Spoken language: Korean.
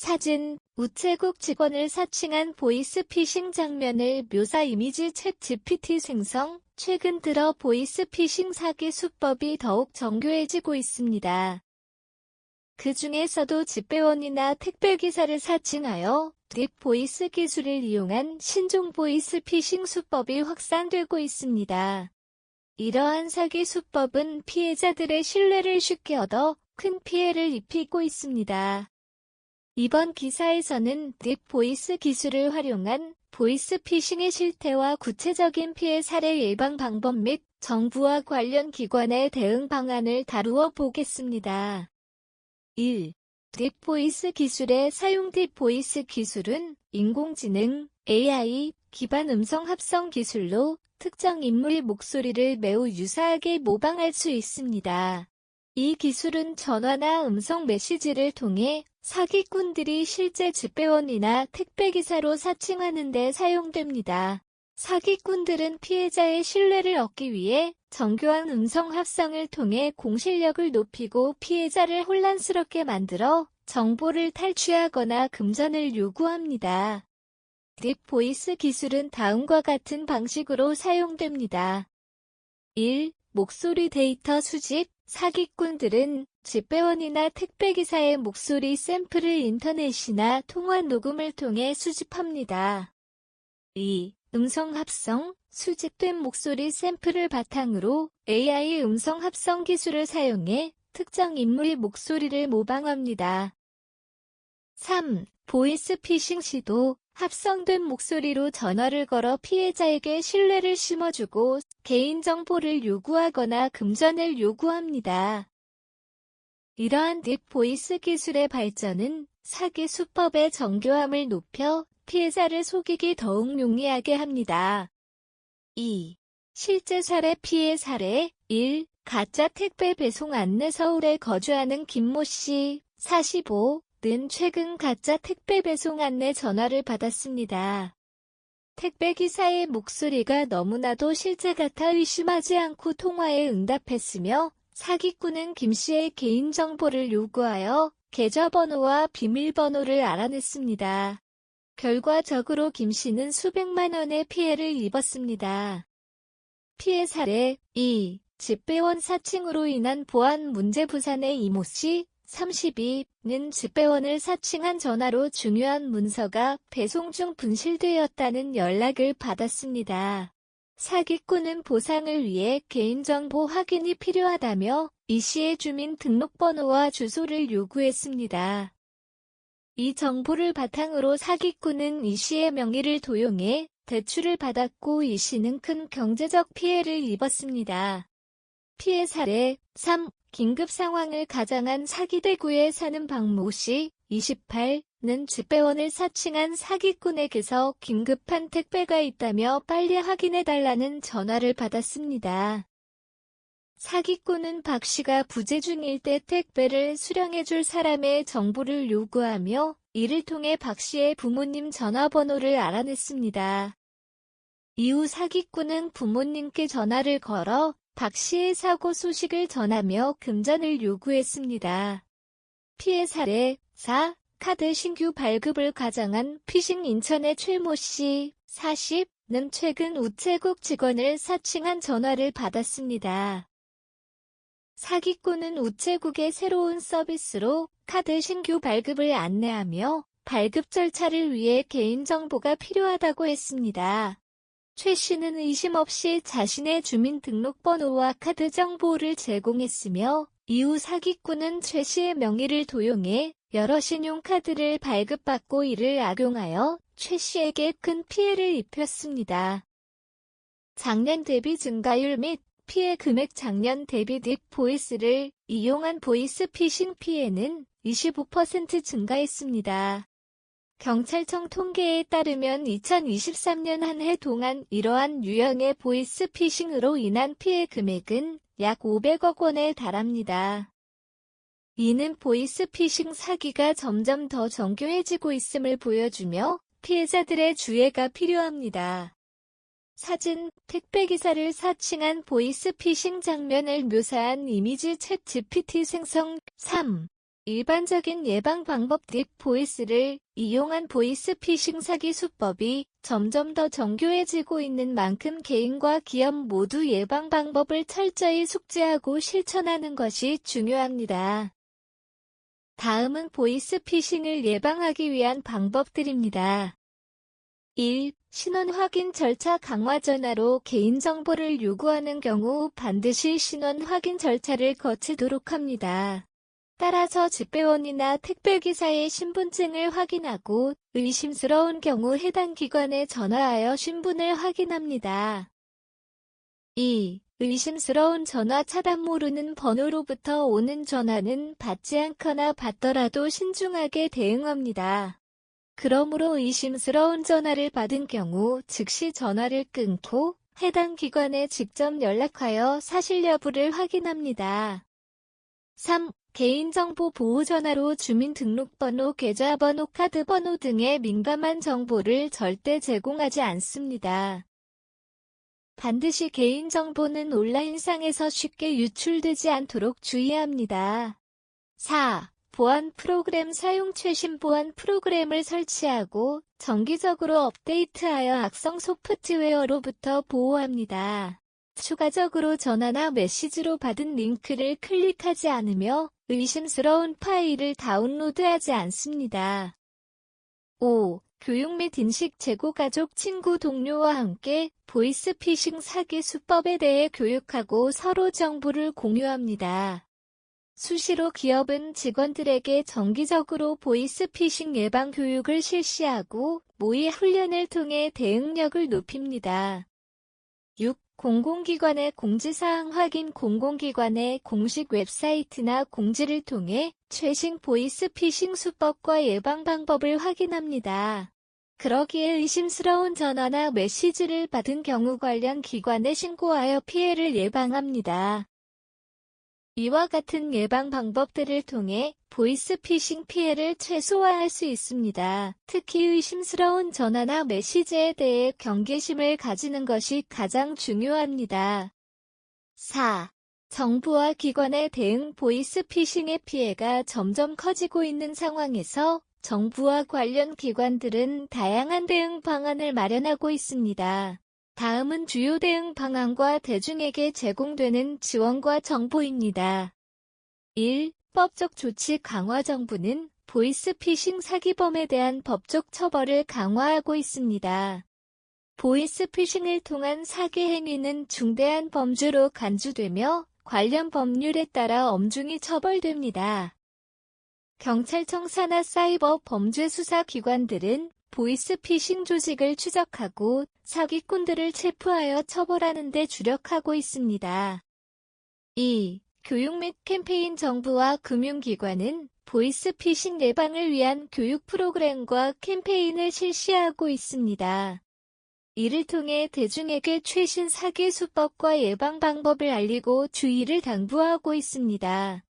사진, 우체국 직원을 사칭한 보이스피싱 장면을 묘사 이미지 챗 GPT 생성. 최근 들어 보이스피싱 사기 수법이 더욱 정교해지고 있습니다. 그 중에서도 집배원이나 택배기사를 사칭하여 딥 보이스 기술을 이용한 신종 보이스피싱 수법이 확산되고 있습니다. 이러한 사기 수법은 피해자들의 신뢰를 쉽게 얻어 큰 피해를 입히고 있습니다. 이번 기사에서는 딥 보이스 기술을 활용한 보이스피싱의 실태와 구체적인 피해 사례 예방 방법 및 정부와 관련 기관의 대응 방안을 다루어 보겠습니다. 1. 딥 보이스 기술의 사용. 딥 보이스 기술은 인공지능, AI 기반 음성 합성 기술로 특정 인물의 목소리를 매우 유사하게 모방할 수 있습니다. 이 기술은 전화나 음성 메시지를 통해 사기꾼들이 실제 집배원이나 택배기사로 사칭하는 데 사용됩니다. 사기꾼들은 피해자의 신뢰를 얻기 위해 정교한 음성 합성을 통해 공실력을 높이고 피해자를 혼란스럽게 만들어 정보를 탈취하거나 금전을 요구합니다. 딥 보이스 기술은 다음과 같은 방식으로 사용됩니다. 1. 목소리 데이터 수집. 사기꾼들은 집배원이나 택배기사의 목소리 샘플을 인터넷이나 통화 녹음을 통해 수집합니다. 2. 음성 합성. 수집된 목소리 샘플을 바탕으로 AI 음성 합성 기술을 사용해 특정 인물의 목소리를 모방합니다. 3. 보이스피싱 시도. 합성된 목소리로 전화를 걸어 피해자에게 신뢰를 심어주고 개인정보를 요구하거나 금전을 요구합니다. 이러한 딥 보이스 기술의 발전은 사기 수법의 정교함을 높여 피해자를 속이기 더욱 용이하게 합니다. 2. 실제 사례. 피해 사례. 1. 가짜 택배 배송 안내. 서울에 거주하는 김모 씨, 45는 최근 가짜 택배 배송 안내 전화를 받았습니다. 택배기사의 목소리가 너무나도 실제 같아 의심하지 않고 통화에 응답했으며 사기꾼은 김 씨의 개인정보를 요구하여 계좌번호와 비밀번호를 알아냈습니다. 결과적으로 김 씨는 수백만 원의 피해를 입었습니다. 피해 사례. 2. 집배원 사칭으로 인한 보안 문제. 부산의 이모 씨, 32는 집배원을 사칭한 전화로 중요한 문서가 배송 중 분실되었다는 연락을 받았습니다. 사기꾼은 보상을 위해 개인정보 확인이 필요하다며 이 씨의 주민등록번호와 주소를 요구했습니다. 이 정보를 바탕으로 사기꾼은 이 씨의 명의를 도용해 대출을 받았고 이 씨는 큰 경제적 피해를 입었습니다. 피해 사례. 3. 긴급 상황을 가장한 사기. 대구에 사는 박모 씨, 28는 집배원을 사칭한 사기꾼에게서 긴급한 택배가 있다며 빨리 확인해달라는 전화를 받았습니다. 사기꾼은 박 씨가 부재 중일 때 택배를 수령해줄 사람의 정보를 요구하며 이를 통해 박 씨의 부모님 전화번호를 알아냈습니다. 이후 사기꾼은 부모님께 전화를 걸어 박 씨의 사고 소식을 전하며 금전을 요구했습니다. 피해 사례. 4. 카드 신규 발급을 가장한 피싱. 인천의 최모 씨, 40는 최근 우체국 직원을 사칭한 전화를 받았습니다. 사기꾼은 우체국의 새로운 서비스로 카드 신규 발급을 안내하며 발급 절차를 위해 개인정보가 필요하다고 했습니다. 최 씨는 의심 없이 자신의 주민등록번호와 카드 정보를 제공했으며 이후 사기꾼은 최 씨의 명의를 도용해 여러 신용카드를 발급받고 이를 악용하여 최 씨에게 큰 피해를 입혔습니다. 작년 대비 증가율 및 피해 금액. 작년 대비 딥 보이스를 이용한 보이스피싱 피해는 25% 증가했습니다. 경찰청 통계에 따르면 2023년 한 해 동안 이러한 유형의 보이스피싱으로 인한 피해 금액은 약 500억 원에 달합니다. 이는 보이스피싱 사기가 점점 더 정교해지고 있음을 보여주며 피해자들의 주의가 필요합니다. 사진, 택배기사를 사칭한 보이스피싱 장면을 묘사한 이미지 챗 GPT 생성. 3. 일반적인 예방 방법 딥 보이스를 이용한 보이스피싱 사기 수법이 점점 더 정교해지고 있는 만큼 개인과 기업 모두 예방 방법을 철저히 숙지하고 실천하는 것이 중요합니다. 다음은 보이스피싱을 예방하기 위한 방법들입니다. 1. 신원 확인 절차 강화. 전화로 개인정보를 요구하는 경우 반드시 신원 확인 절차를 거치도록 합니다. 따라서 집배원이나 택배기사의 신분증을 확인하고 의심스러운 경우 해당 기관에 전화하여 신분을 확인합니다. 2. 의심스러운 전화 차단. 모르는 번호로부터 오는 전화는 받지 않거나 받더라도 신중하게 대응합니다. 그러므로 의심스러운 전화를 받은 경우 즉시 전화를 끊고 해당 기관에 직접 연락하여 사실 여부를 확인합니다. 3. 개인정보 보호. 전화로 주민등록번호, 계좌번호, 카드번호 등의 민감한 정보를 절대 제공하지 않습니다. 반드시 개인정보는 온라인상에서 쉽게 유출되지 않도록 주의합니다. 4. 보안 프로그램 사용. 최신 보안 프로그램을 설치하고 정기적으로 업데이트하여 악성 소프트웨어로부터 보호합니다. 추가적으로 전화나 메시지로 받은 링크를 클릭하지 않으며 의심스러운 파일을 다운로드하지 않습니다. 5. 교육 및 인식 제고. 가족, 친구, 동료와 함께 보이스피싱 사기 수법에 대해 교육하고 서로 정보를 공유합니다. 수시로 기업은 직원들에게 정기적으로 보이스피싱 예방 교육을 실시하고 모의 훈련을 통해 대응력을 높입니다. 6. 공공기관의 공지사항 확인. 공공기관의 공식 웹사이트나 공지를 통해 최신 보이스피싱 수법과 예방 방법을 확인합니다. 그러기에 의심스러운 전화나 메시지를 받은 경우 관련 기관에 신고하여 피해를 예방합니다. 이와 같은 예방 방법들을 통해 보이스피싱 피해를 최소화할 수 있습니다. 특히 의심스러운 전화나 메시지에 대해 경계심을 가지는 것이 가장 중요합니다. 4. 정부와 기관의 대응. 보이스피싱의 피해가 점점 커지고 있는 상황에서 정부와 관련 기관들은 다양한 대응 방안을 마련하고 있습니다. 다음은 주요 대응 방안과 대중에게 제공되는 지원과 정보입니다. 1. 법적 조치 강화. 정부는 보이스피싱 사기범에 대한 법적 처벌을 강화하고 있습니다. 보이스피싱을 통한 사기 행위는 중대한 범죄로 간주되며 관련 법률에 따라 엄중히 처벌됩니다. 경찰청 산하 사이버 범죄 수사 기관들은 보이스피싱 조직을 추적하고 사기꾼들을 체포하여 처벌하는 데 주력하고 있습니다. 2. 교육 및 캠페인. 정부와 금융기관은 보이스피싱 예방을 위한 교육 프로그램과 캠페인을 실시하고 있습니다. 이를 통해 대중에게 최신 사기 수법과 예방 방법을 알리고 주의를 당부하고 있습니다.